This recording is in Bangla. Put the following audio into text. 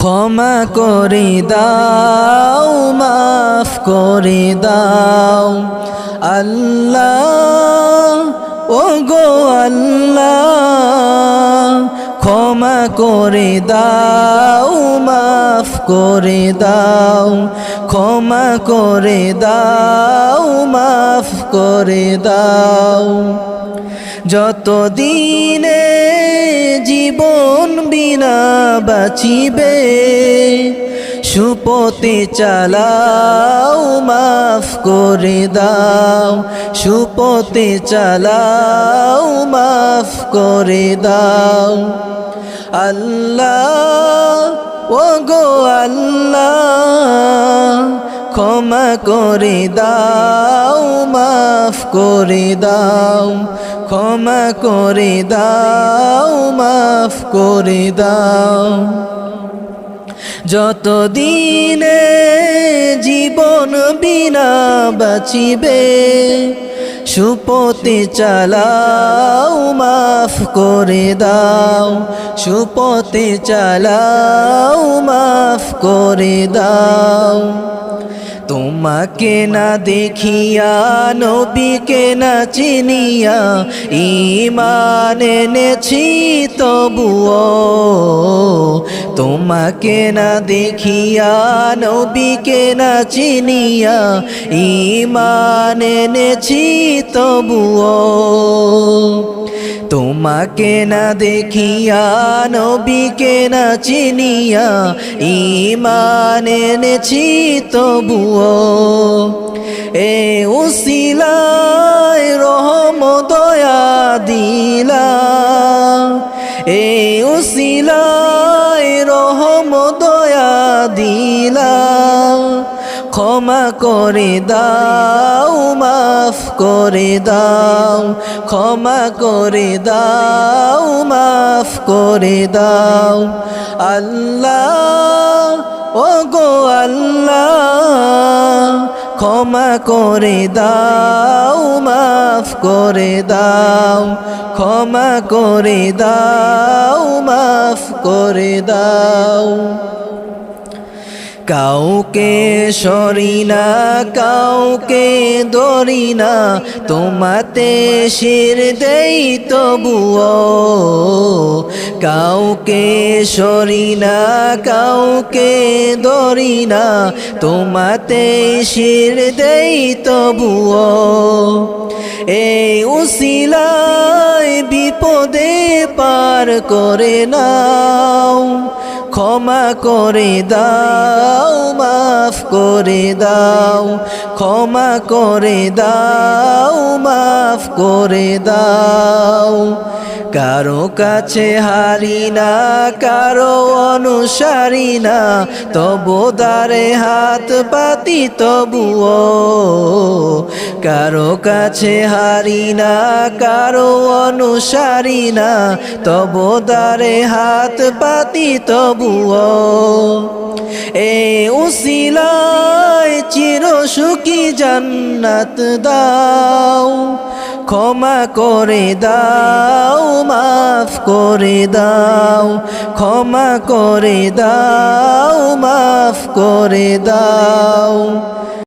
ক্ষমা করে দাও, মাফ করে দাও আল্লাহ, ও গো আল্লাহ। ক্ষমা করে দাও, মাফ করে দাও, ক্ষমা করে দাও, মাফ করে দাও। যত দিনে জীবন বিনা বাঁচিবে, সুপথে চালাও, মাফ করে দাও, সুপথে চালাও, মাফ করে দাও আল্লাহ, ও গো আল্লাহ। ক্ষমা করে দাও, মাফ করে দাও, ক্ষমা করে দাও, মাফ করে দাও। যত দিনে জীবন বিনা বাঁচিবে, সুপথে চালাও, মাফ করে দাও, সুপথে চালাও, মাফ করে দাও। তোমাকে না দেখিয়া, নবীকে না চিনিয়া, ঈমান এনেছি তবুও। তোমাকে না দেখিয়া, নবীকে না চিনিয়া, ঈমান এনেছি তবুও। তোমাকে না দেখিয়া, নবীকে না চিনিয়া, ঈমান এনেছি তবুও। এ উসিলায় রহম দয়া দিলা, এ উসিলায় রহম দয়া দিলা। ক্ষমা করে দাও, মাফ করে দাও, ক্ষমা করে দাও, মাফ করে দাও আল্লাহ, ও গো আল্লাহ। ক্ষমা করে দাও, মাফ করে দাও, ক্ষমা করে দাও, মাফ করে দাও। কাউকে সরি না, কাউকে ধরি না, তোমাতে শির দেই তবুও। কাউকে সরি না, কাউকে ধরি না, তোমাতে শির দেই তবুও। এই উসিলায় বিপদে পার করে নাও, ক্ষমা করে দাও, মাফ করে দাও, ক্ষমা করে দাও, মাফ করে দাও। কারো কাছে হারি না, কারো অনুসারী না, তবু দ্বারে হাত পাতি তবুও। কারো কাছে হারি না, কারো অনুসারী না, তবু দ্বারে হাত পাতি তবুও। এ উসিলায় চির সুখী জান্নাত দাও, ক্ষমা করে দাও, মাফ করে দাও, ক্ষমা করে দাও, মাফ করে দাও।